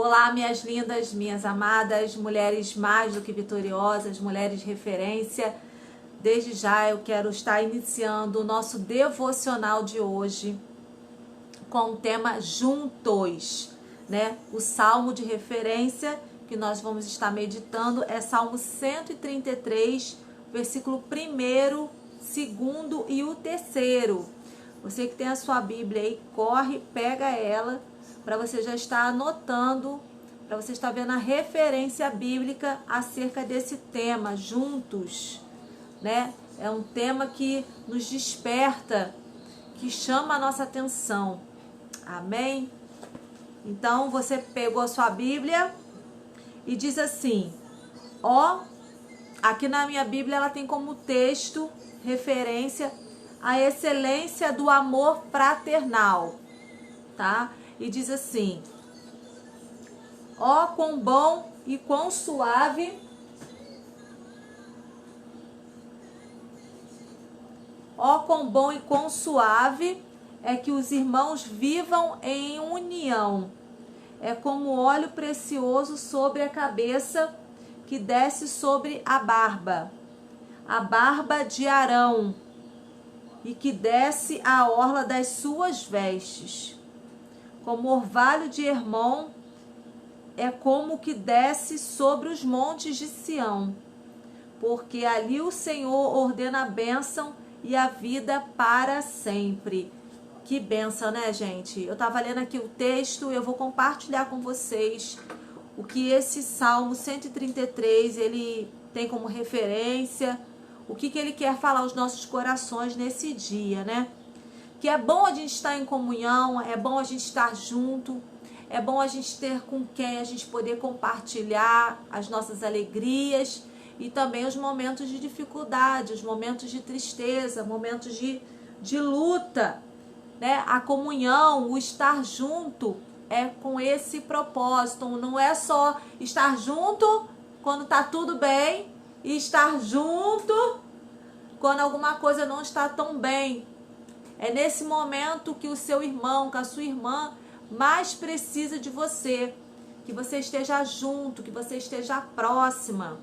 Olá, minhas lindas, minhas amadas, mulheres mais do que vitoriosas, mulheres de referência. Desde já eu quero estar iniciando o nosso devocional de hoje com o tema Juntos, né? O salmo de referência que nós vamos estar meditando é Salmo 133, versículo 1º, 2º e o 3º. Você que tem a sua Bíblia aí, corre, pega ela, para você já estar anotando, para você estar vendo a referência bíblica acerca desse tema, juntos, né? É um tema que nos desperta, que chama a nossa atenção. Amém? Então, você pegou a sua Bíblia e diz assim, aqui na minha Bíblia ela tem como texto, referência, a excelência do amor fraternal, tá? E diz assim, quão bom e quão suave, quão bom e quão suave é que os irmãos vivam em união. É como óleo precioso sobre a cabeça que desce sobre a barba de Arão, e que desce à orla das suas vestes. Como orvalho de Hermon, é como que desce sobre os montes de Sião, porque ali o Senhor ordena a bênção e a vida para sempre. Que bênção, né, gente? Eu estava lendo aqui o texto, eu vou compartilhar com vocês o que esse Salmo 133, ele tem como referência, o que ele quer falar aos nossos corações nesse dia, né? Que é bom a gente estar em comunhão, é bom a gente estar junto, é bom a gente ter com quem a gente poder compartilhar as nossas alegrias e também os momentos de dificuldade, os momentos de tristeza, momentos de luta, né? A comunhão, o estar junto é com esse propósito, não é só estar junto quando tá tudo bem e estar junto quando alguma coisa não está tão bem. É nesse momento que o seu irmão, que a sua irmã mais precisa de você, que você esteja junto, que você esteja próxima.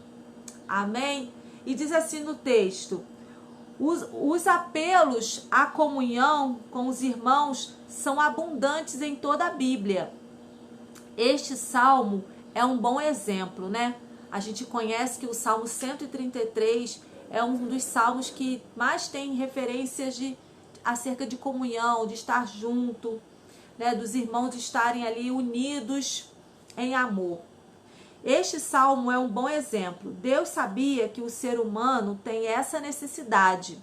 Amém? E diz assim no texto, os apelos à comunhão com os irmãos são abundantes em toda a Bíblia. Este salmo é um bom exemplo, né? A gente conhece que o Salmo 133 é um dos salmos que mais tem referências acerca de comunhão, de estar junto, né? Dos irmãos estarem ali unidos em amor. Este salmo é um bom exemplo. Deus sabia que o ser humano tem essa necessidade.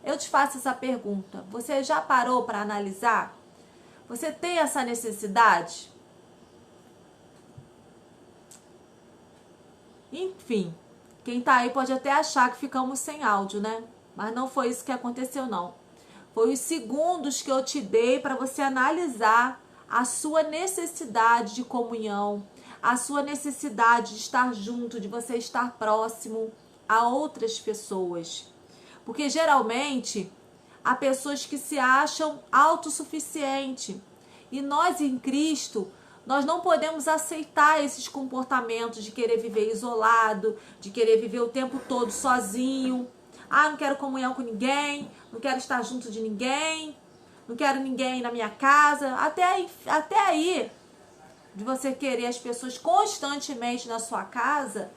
Eu te faço essa pergunta. Você já parou para analisar? Você tem essa necessidade? Enfim, quem tá aí pode até achar que ficamos sem áudio, né? Mas não foi isso que aconteceu, não. Foi os segundos que eu te dei para você analisar a sua necessidade de comunhão, a sua necessidade de estar junto, de você estar próximo a outras pessoas. Porque geralmente há pessoas que se acham autossuficientes. E nós em Cristo, nós não podemos aceitar esses comportamentos de querer viver isolado, de querer viver o tempo todo sozinho. Não quero comunhão com ninguém, não quero estar junto de ninguém, não quero ninguém na minha casa. Até aí, de você querer as pessoas constantemente na sua casa,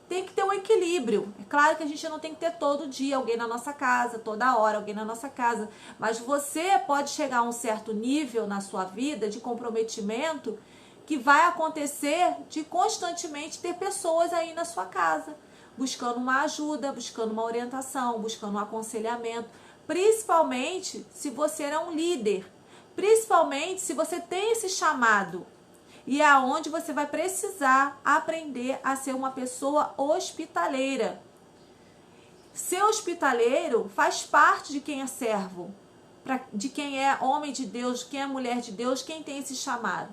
tem que ter um equilíbrio. É claro que a gente não tem que ter todo dia alguém na nossa casa, toda hora alguém na nossa casa, mas você pode chegar a um certo nível na sua vida de comprometimento que vai acontecer de constantemente ter pessoas aí na sua casa, buscando uma ajuda, buscando uma orientação, buscando um aconselhamento, principalmente se você é um líder, principalmente se você tem esse chamado. E é aonde você vai precisar aprender a ser uma pessoa hospitaleira. Ser hospitaleiro faz parte de quem é servo, de quem é homem de Deus, quem é mulher de Deus, quem tem esse chamado.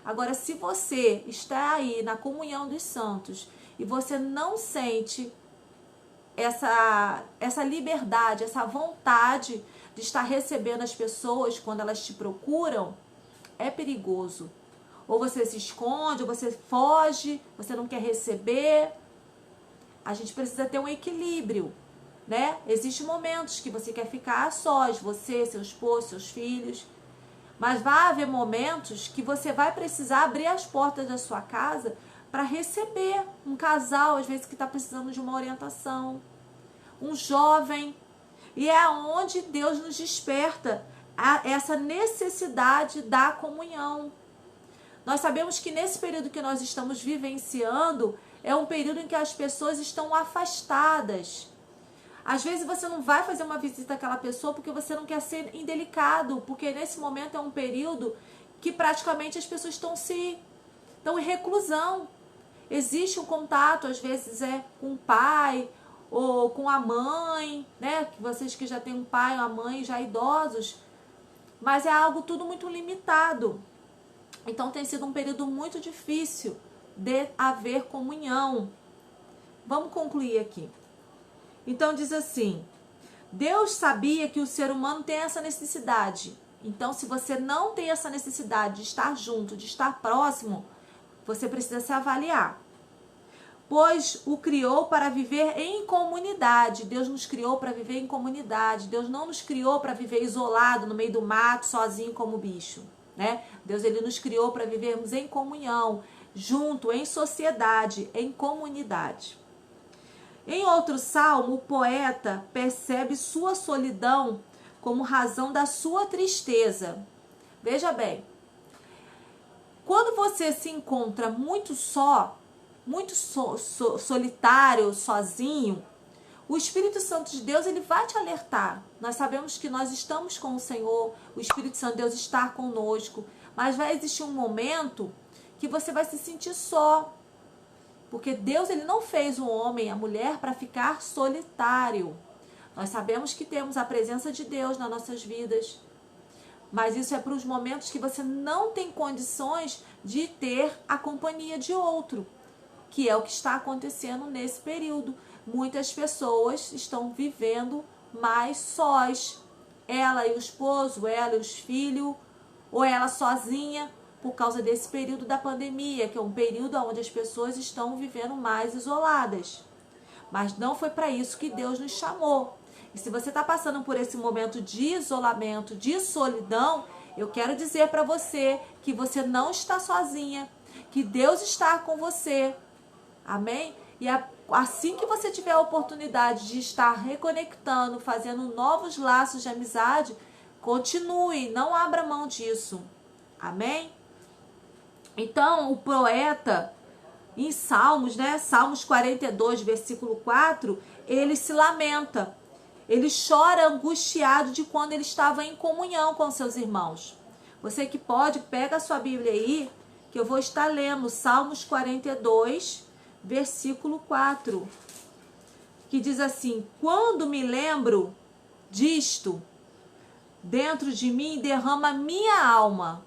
Agora, se você está aí na comunhão dos santos e você não sente essa liberdade, essa vontade de estar recebendo as pessoas quando elas te procuram, é perigoso. ou você se esconde, ou você foge, você não quer receber. A gente precisa ter um equilíbrio, né? Existem momentos que você quer ficar a sós, você, seu esposo, seus filhos, mas vai haver momentos que você vai precisar abrir as portas da sua casa para receber um casal, às vezes, que está precisando de uma orientação, um jovem. E é onde Deus nos desperta essa necessidade da comunhão. Nós sabemos que nesse período que nós estamos vivenciando, é um período em que as pessoas estão afastadas. Às vezes você não vai fazer uma visita àquela pessoa porque você não quer ser indelicado, porque nesse momento é um período que praticamente as pessoas estão em reclusão. Existe um contato, às vezes é com o pai ou com a mãe, né? Vocês que já têm um pai ou uma mãe já idosos, mas é algo tudo muito limitado. Então tem sido um período muito difícil de haver comunhão. Vamos concluir aqui. Então diz assim: Deus sabia que o ser humano tem essa necessidade. Então, se você não tem essa necessidade de estar junto, de estar próximo, você precisa se avaliar. Pois o criou para viver em comunidade. Deus nos criou para viver em comunidade. Deus não nos criou para viver isolado no meio do mato, sozinho como bicho, né? Deus, ele nos criou para vivermos em comunhão, junto, em sociedade, em comunidade. Em outro salmo, o poeta percebe sua solidão como razão da sua tristeza. Veja bem, quando você se encontra muito solitário, sozinho, o Espírito Santo de Deus, ele vai te alertar. Nós sabemos que nós estamos com o Senhor, o Espírito Santo de Deus está conosco, mas vai existir um momento que você vai se sentir só. Porque Deus, ele não fez o homem e a mulher para ficar solitário. Nós sabemos que temos a presença de Deus nas nossas vidas, mas isso é para os momentos que você não tem condições de ter a companhia de outro, que é o que está acontecendo nesse período. Muitas pessoas estão vivendo mais sós. Ela e o esposo, ela e os filhos, ou ela sozinha, por causa desse período da pandemia, que é um período onde as pessoas estão vivendo mais isoladas. Mas não foi para isso que Deus nos chamou. E se você está passando por esse momento de isolamento, de solidão, eu quero dizer para você que você não está sozinha, que Deus está com você. Amém? E assim que você tiver a oportunidade de estar reconectando, fazendo novos laços de amizade, continue, não abra mão disso. Amém? Então, o poeta, em Salmos, né? Salmos 42, versículo 4, ele se lamenta. Ele chora angustiado de quando ele estava em comunhão com seus irmãos. Você que pode, pega a sua Bíblia aí, que eu vou estar lendo Salmos 42, versículo 4, que diz assim: quando me lembro disto, dentro de mim derrama minha alma,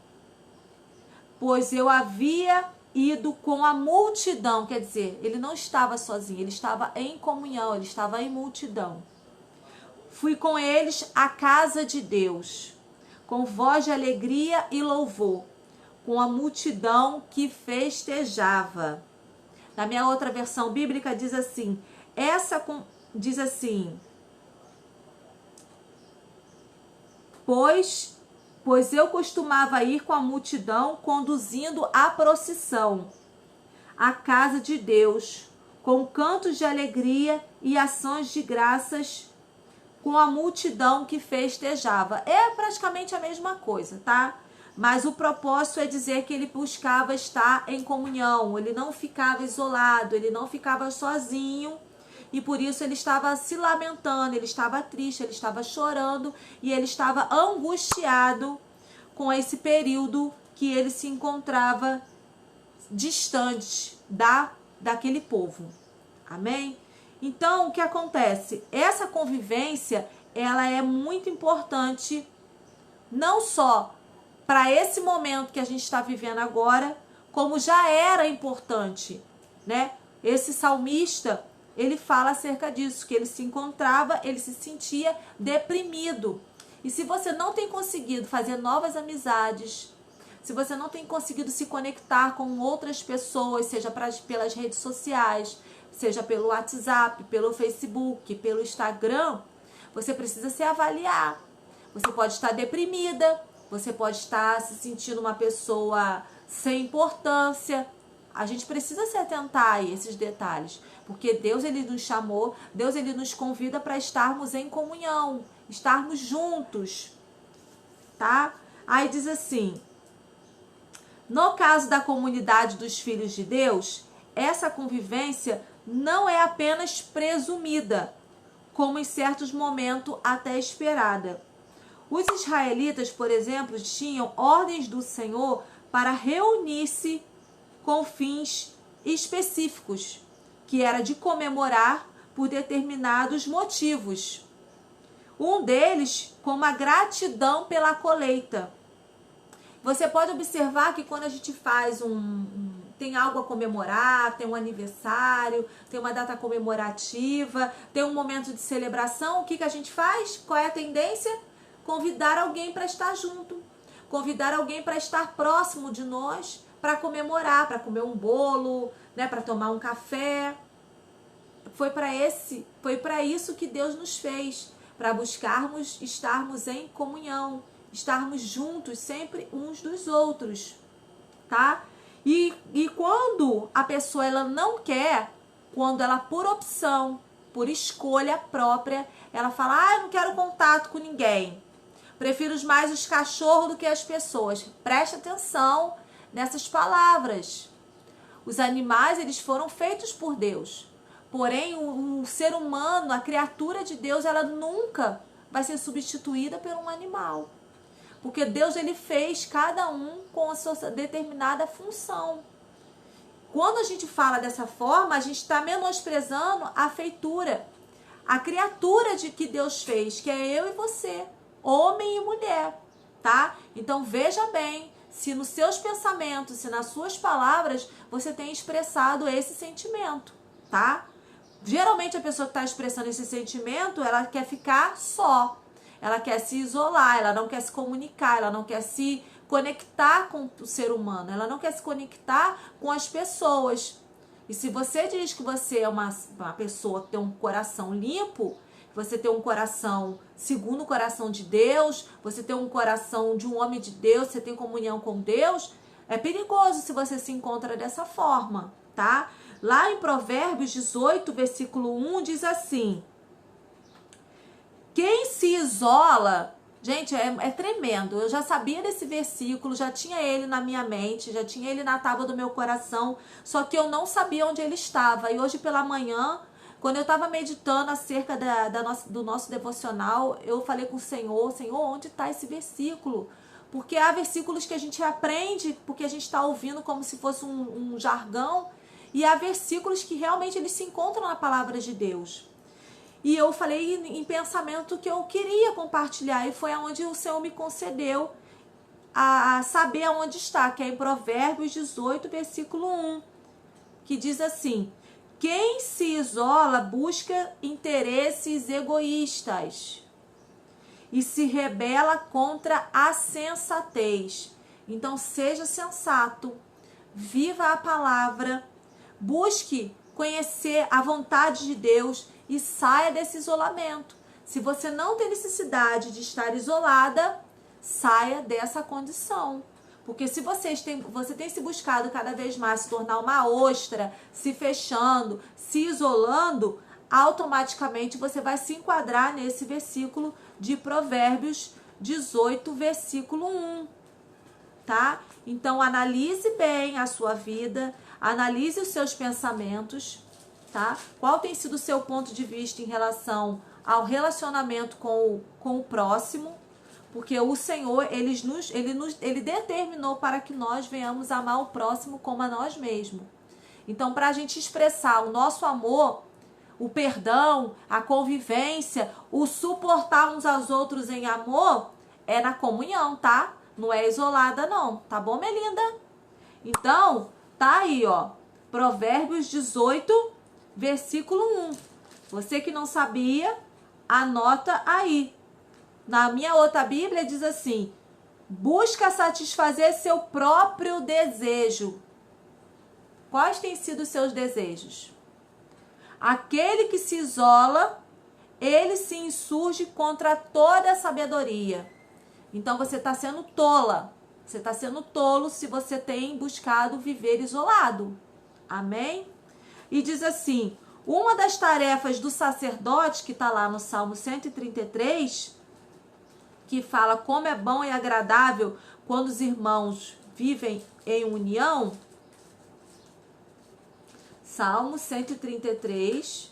pois eu havia ido com a multidão. Quer dizer, ele não estava sozinho, ele estava em comunhão, ele estava em multidão. Fui com eles à casa de Deus, com voz de alegria e louvor, com a multidão que festejava. Na minha outra versão bíblica diz assim, diz assim, pois eu costumava ir com a multidão conduzindo a procissão à casa de Deus, com cantos de alegria e ações de graças, com a multidão que festejava. É praticamente a mesma coisa, tá? Mas o propósito é dizer que ele buscava estar em comunhão, ele não ficava isolado, ele não ficava sozinho, e por isso ele estava se lamentando, ele estava triste, ele estava chorando e ele estava angustiado com esse período que ele se encontrava distante daquele povo. Amém? Então, o que acontece? Essa convivência, ela é muito importante, não só para esse momento que a gente está vivendo agora, como já era importante, né? Esse salmista, ele fala acerca disso, que ele se encontrava, ele se sentia deprimido. E se você não tem conseguido fazer novas amizades, se você não tem conseguido se conectar com outras pessoas, seja pelas redes sociais, seja pelo WhatsApp, pelo Facebook, pelo Instagram, você precisa se avaliar. Você pode estar deprimida, você pode estar se sentindo uma pessoa sem importância. A gente precisa se atentar a esses detalhes, porque Deus, ele nos chamou, Deus, ele nos convida para estarmos em comunhão, estarmos juntos, tá? Aí diz assim: no caso da comunidade dos filhos de Deus, essa convivência não é apenas presumida, como em certos momentos até esperada. Os israelitas, por exemplo, tinham ordens do Senhor para reunir-se com fins específicos, que era de comemorar por determinados motivos. Um deles, como a gratidão pela colheita. Você pode observar que quando a gente faz tem algo a comemorar, tem um aniversário, tem uma data comemorativa, tem um momento de celebração, o que a gente faz? Qual é a tendência? Convidar alguém para estar junto, convidar alguém para estar próximo de nós, para comemorar, para comer um bolo, né, para tomar um café. Foi para isso que Deus nos fez, para buscarmos estarmos em comunhão, estarmos juntos sempre uns dos outros, tá? E quando a pessoa ela não quer, quando ela por opção, por escolha própria, ela fala: eu não quero contato com ninguém, prefiro mais os cachorros do que as pessoas. Preste atenção nessas palavras. Os animais, eles foram feitos por Deus. Porém, o ser humano, a criatura de Deus, ela nunca vai ser substituída por um animal. Porque Deus, ele fez cada um com a sua determinada função. Quando a gente fala dessa forma, a gente está menosprezando a feitura, a criatura que Deus fez, que é eu e você, homem e mulher, tá? Então veja bem, se nos seus pensamentos, se nas suas palavras, você tem expressado esse sentimento, tá? Geralmente a pessoa que está expressando esse sentimento, ela quer ficar só. Ela quer se isolar, ela não quer se comunicar, ela não quer se conectar com o ser humano, ela não quer se conectar com as pessoas. E se você diz que você é uma pessoa que tem um coração limpo, você tem um coração segundo o coração de Deus, você tem um coração de um homem de Deus, você tem comunhão com Deus, é perigoso se você se encontra dessa forma, tá? Lá em Provérbios 18, versículo 1, diz assim: quem se isola, gente, é tremendo. Eu já sabia desse versículo, já tinha ele na minha mente, já tinha ele na tábua do meu coração, só que eu não sabia onde ele estava. E hoje pela manhã, quando eu estava meditando acerca do nosso devocional, eu falei com o Senhor: Senhor, onde está esse versículo? Porque há versículos que a gente aprende, porque a gente está ouvindo como se fosse um jargão, e há versículos que realmente eles se encontram na palavra de Deus. E eu falei em pensamento que eu queria compartilhar, e foi aonde o Senhor me concedeu a saber aonde está, que é em Provérbios 18, versículo 1, que diz assim: quem se isola busca interesses egoístas e se rebela contra a sensatez. Então seja sensato, viva a palavra, busque conhecer a vontade de Deus e saia desse isolamento. Se você não tem necessidade de estar isolada, saia dessa condição. Porque se você tem se buscado cada vez mais se tornar uma ostra, se fechando, se isolando, automaticamente você vai se enquadrar nesse versículo de Provérbios 18, versículo 1. Tá? Então analise bem a sua vida, analise os seus pensamentos, tá? Qual tem sido o seu ponto de vista em relação ao relacionamento com o próximo? Porque o Senhor, ele determinou para que nós venhamos amar o próximo como a nós mesmos. Então, para a gente expressar o nosso amor, o perdão, a convivência, o suportar uns aos outros em amor, é na comunhão, tá? Não é isolada não, tá bom, minha linda? Então, tá aí, ó, Provérbios 18, versículo 1. Você que não sabia, anota aí. Na minha outra Bíblia diz assim: busca satisfazer seu próprio desejo. Quais têm sido os seus desejos? Aquele que se isola, ele se insurge contra toda a sabedoria. Então você está sendo tola. Você está sendo tolo se você tem buscado viver isolado. Amém? E diz assim, uma das tarefas do sacerdote, que está lá no Salmo 133, que fala como é bom e agradável quando os irmãos vivem em união. Salmo 133,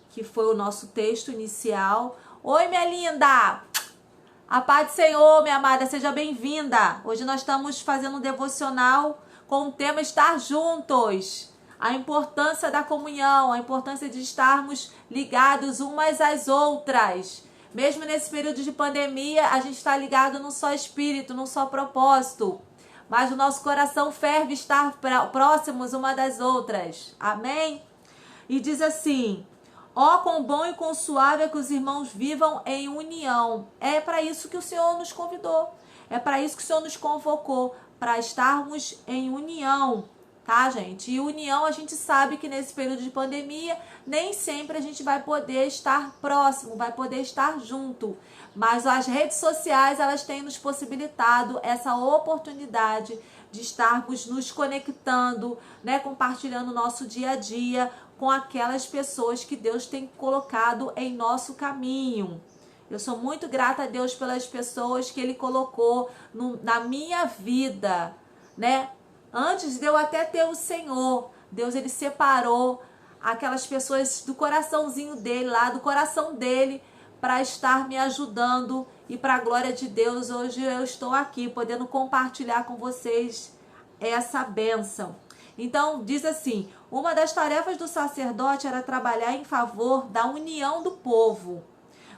que foi o nosso texto inicial. Oi, minha linda! A paz do Senhor, minha amada, seja bem-vinda. Hoje nós estamos fazendo um devocional com o tema Estar Juntos. A importância da comunhão, a importância de estarmos ligados umas às outras. Mesmo nesse período de pandemia, a gente está ligado num só espírito, num só propósito. Mas o nosso coração ferve estar próximos uma das outras. Amém? E diz assim... Ó, quão bom e quão suave é que os irmãos vivam em união. É para isso que o Senhor nos convidou. É para isso que o Senhor nos convocou. Para estarmos em união. Tá, gente? E união, a gente sabe que nesse período de pandemia, nem sempre a gente vai poder estar próximo, vai poder estar junto. Mas as redes sociais, elas têm nos possibilitado essa oportunidade de estarmos nos conectando, né? Compartilhando o nosso dia a dia com aquelas pessoas que Deus tem colocado em nosso caminho. Eu sou muito grata a Deus pelas pessoas que Ele colocou na minha vida, né? Antes de eu até ter o Senhor, Deus, Ele separou aquelas pessoas do coraçãozinho dele, lá do coração dele, para estar me ajudando. E para a glória de Deus, hoje eu estou aqui, podendo compartilhar com vocês essa bênção. Então, diz assim, uma das tarefas do sacerdote era trabalhar em favor da união do povo.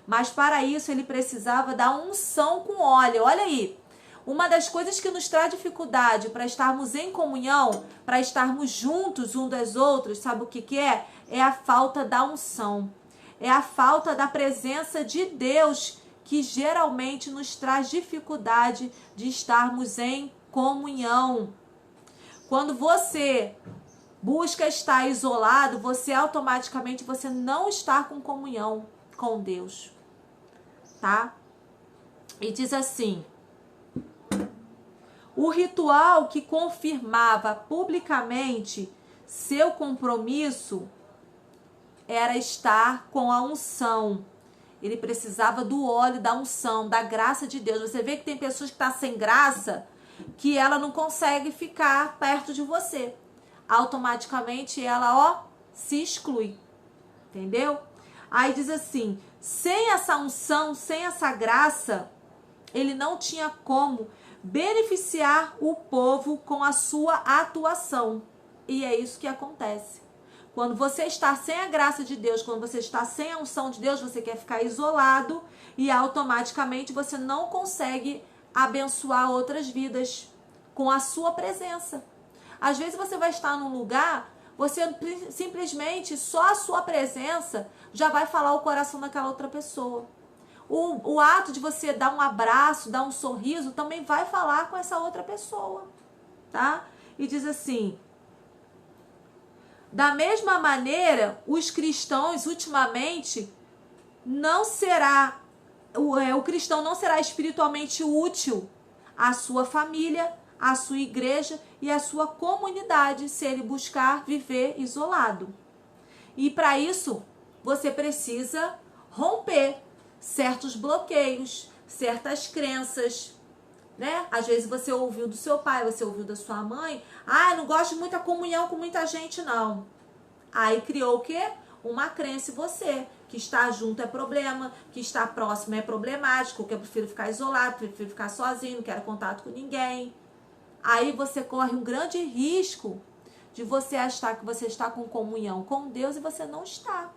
Mas para isso ele precisava da unção com óleo. Olha aí, uma das coisas que nos traz dificuldade para estarmos em comunhão, para estarmos juntos uns das outras, sabe o que é? É a falta da unção. É a falta da presença de Deus que geralmente nos traz dificuldade de estarmos em comunhão. Quando você busca estar isolado, você automaticamente não está com comunhão com Deus, tá? E diz assim, o ritual que confirmava publicamente seu compromisso era estar com a unção. Ele precisava do óleo, da unção, da graça de Deus. Você vê que tem pessoas que estão sem graça, que ela não consegue ficar perto de você. Automaticamente ela, ó, se exclui. Entendeu? Aí diz assim, sem essa unção, sem essa graça, ele não tinha como beneficiar o povo com a sua atuação. E é isso que acontece. Quando você está sem a graça de Deus, quando você está sem a unção de Deus, você quer ficar isolado e automaticamente você não consegue abençoar outras vidas com a sua presença. Às vezes você vai estar num lugar, você simplesmente, só a sua presença já vai falar o coração daquela outra pessoa. O ato de você dar um abraço, dar um sorriso, também vai falar com essa outra pessoa, tá? E diz assim, da mesma maneira, os cristãos, ultimamente, o cristão não será espiritualmente útil à sua família, à sua igreja e à sua comunidade se ele buscar viver isolado. E para isso, você precisa romper certos bloqueios, certas crenças, né? Às vezes você ouviu do seu pai, você ouviu da sua mãe, eu não gosto de muita comunhão com muita gente, não. Aí criou o quê? Uma crença em você, que estar junto é problema, que estar próximo é problemático, que eu prefiro ficar isolado, prefiro ficar sozinho, não quero contato com ninguém. Aí você corre um grande risco de você achar que você está com comunhão com Deus e você não está.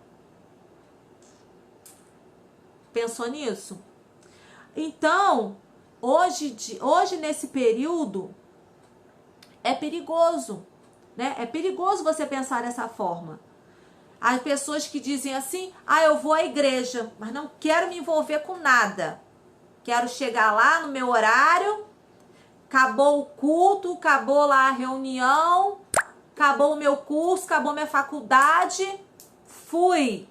Pensou nisso? Então, hoje nesse período, é perigoso, né? É perigoso você pensar dessa forma. As pessoas que dizem assim, eu vou à igreja, mas não quero me envolver com nada. Quero chegar lá no meu horário, acabou o culto, acabou lá a reunião, acabou o meu curso, acabou minha faculdade, fui.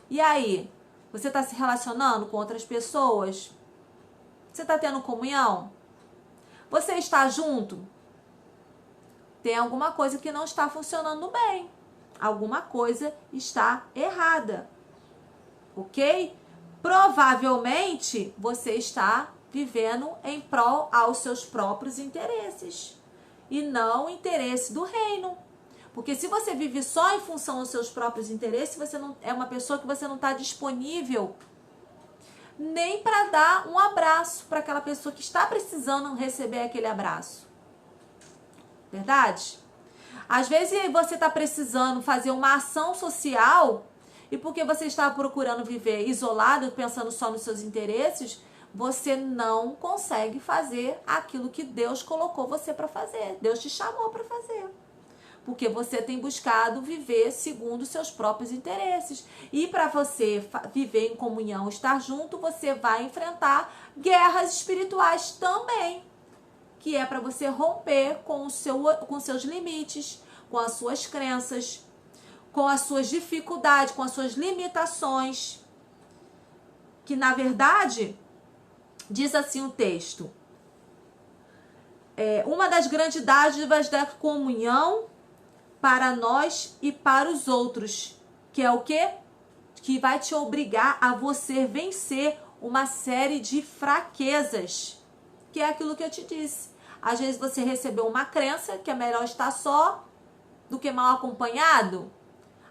E aí? Você está se relacionando com outras pessoas? Você está tendo comunhão? Você está junto? Tem alguma coisa que não está funcionando bem. Alguma coisa está errada. Ok? Provavelmente você está vivendo em prol aos seus próprios interesses e não o interesse do reino. Porque se você vive só em função dos seus próprios interesses, você não é uma pessoa que você não está disponível nem para dar um abraço para aquela pessoa que está precisando receber aquele abraço. Verdade? Às vezes você está precisando fazer uma ação social e porque você está procurando viver isolado, pensando só nos seus interesses, você não consegue fazer aquilo que Deus colocou você para fazer. Deus te chamou para fazer. Porque você tem buscado viver segundo os seus próprios interesses. E para você viver em comunhão, estar junto, você vai enfrentar guerras espirituais também. Que é para você romper com seus limites, com as suas crenças, com as suas dificuldades, com as suas limitações. Que na verdade, diz assim o texto, uma das grandes dádivas da comunhão para nós e para os outros, que é o quê? Que vai te obrigar a você vencer uma série de fraquezas, que é aquilo que eu te disse. Às vezes você recebeu uma crença que é melhor estar só do que mal acompanhado.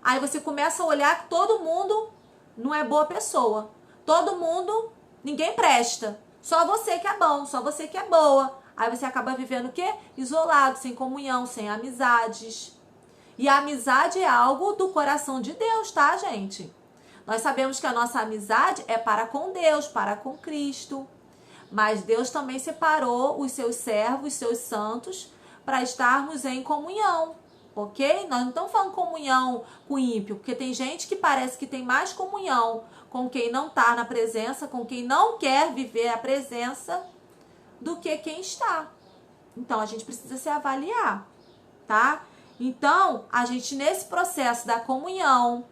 Aí você começa a olhar que todo mundo não é boa pessoa. Todo mundo, ninguém presta. Só você que é bom, só você que é boa. Aí você acaba vivendo o quê? Isolado, sem comunhão, sem amizades. E a amizade é algo do coração de Deus, tá, gente? Nós sabemos que a nossa amizade é para com Deus, para com Cristo. Mas Deus também separou os seus servos, os seus santos, para estarmos em comunhão, ok? Nós não estamos falando comunhão com o ímpio, porque tem gente que parece que tem mais comunhão com quem não está na presença, com quem não quer viver a presença, do que quem está. Então, a gente precisa se avaliar, tá? Então, a gente nesse processo da comunhão,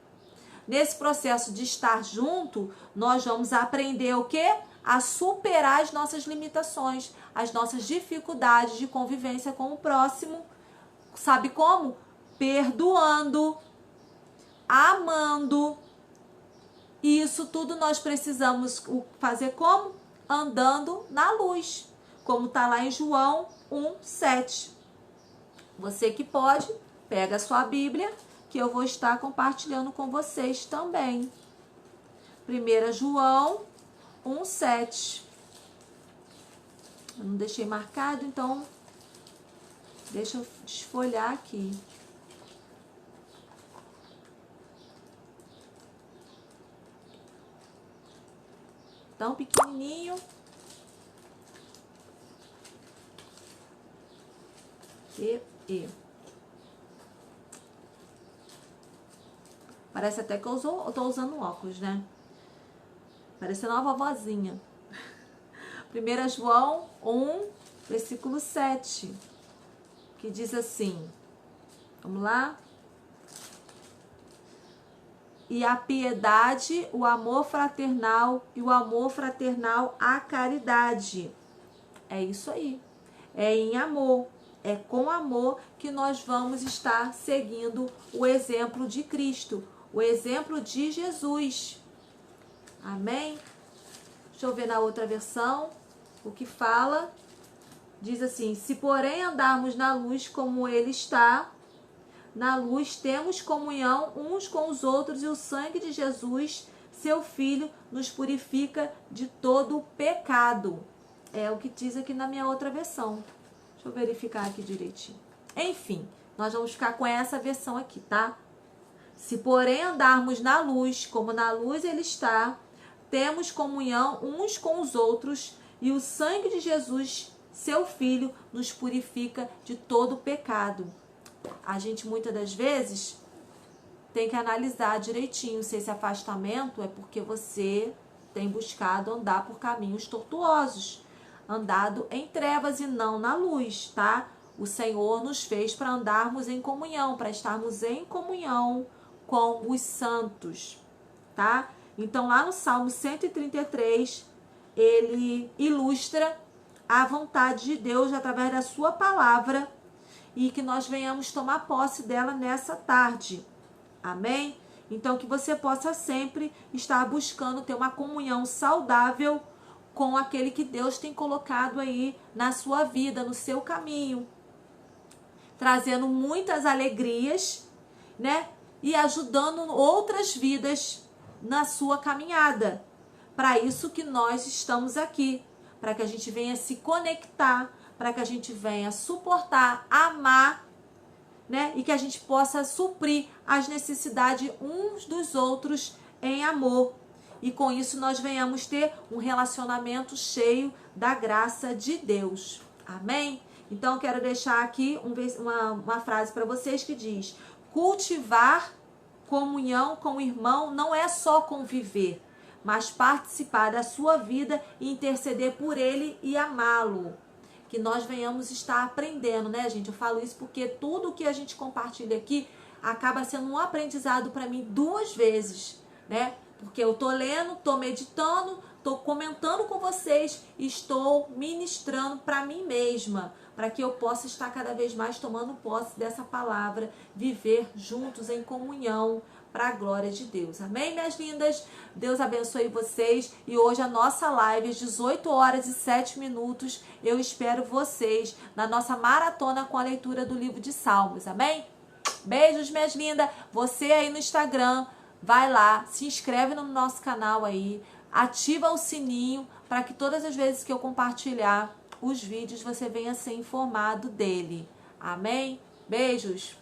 nesse processo de estar junto, nós vamos aprender o quê? A superar as nossas limitações, as nossas dificuldades de convivência com o próximo. Sabe como? Perdoando, amando. E isso tudo nós precisamos fazer como? Andando na luz, como está lá em João 1:7. Você que pode, pega a sua Bíblia, que eu vou estar compartilhando com vocês também. 1 João 1:7. Eu não deixei marcado, então deixa eu desfolhar aqui. Tão pequenininho. E. Parece até que eu tô usando óculos, né? Parecendo uma vovozinha. 1 João 1, versículo 7. Que diz assim. Vamos lá? E a piedade, o amor fraternal e o amor fraternal à caridade. É isso aí. É em amor. É com amor que nós vamos estar seguindo o exemplo de Cristo, o exemplo de Jesus. Amém? Deixa eu ver na outra versão o que fala. Diz assim: se porém andarmos na luz como Ele está, na luz temos comunhão uns com os outros e o sangue de Jesus, seu Filho, nos purifica de todo pecado. É o que diz aqui na minha outra versão. Deixa eu verificar aqui direitinho. Enfim, nós vamos ficar com essa versão aqui, tá? Se porém andarmos na luz, como na luz Ele está, temos comunhão uns com os outros e o sangue de Jesus, seu Filho, nos purifica de todo pecado. A gente muitas das vezes tem que analisar direitinho se esse afastamento é porque você tem buscado andar por caminhos tortuosos, andado em trevas e não na luz, tá? O Senhor nos fez para andarmos em comunhão, para estarmos em comunhão com os santos, tá? Então, lá no Salmo 133, ele ilustra a vontade de Deus através da sua palavra e que nós venhamos tomar posse dela nessa tarde. Amém? Então, que você possa sempre estar buscando ter uma comunhão saudável com aquele que Deus tem colocado aí na sua vida, no seu caminho, trazendo muitas alegrias, né? E ajudando outras vidas na sua caminhada. Para isso que nós estamos aqui, para que a gente venha se conectar, para que a gente venha suportar, amar, né? E que a gente possa suprir as necessidades uns dos outros em amor. E com isso nós venhamos ter um relacionamento cheio da graça de Deus. Amém? Então eu quero deixar aqui uma frase para vocês que diz: cultivar comunhão com o irmão não é só conviver, mas participar da sua vida e interceder por ele e amá-lo. Que nós venhamos estar aprendendo, né, gente? Eu falo isso porque tudo que a gente compartilha aqui acaba sendo um aprendizado para mim 2 vezes, né? Porque eu tô lendo, tô meditando, tô comentando com vocês e estou ministrando para mim mesma, para que eu possa estar cada vez mais tomando posse dessa palavra, viver juntos em comunhão para a glória de Deus. Amém, minhas lindas? Deus abençoe vocês. E hoje a nossa live, às 18h07, eu espero vocês na nossa maratona com a leitura do livro de Salmos. Amém? Beijos, minhas lindas. Você aí no Instagram, vai lá, se inscreve no nosso canal aí, ativa o sininho para que todas as vezes que eu compartilhar os vídeos você venha ser informado dele. Amém? Beijos!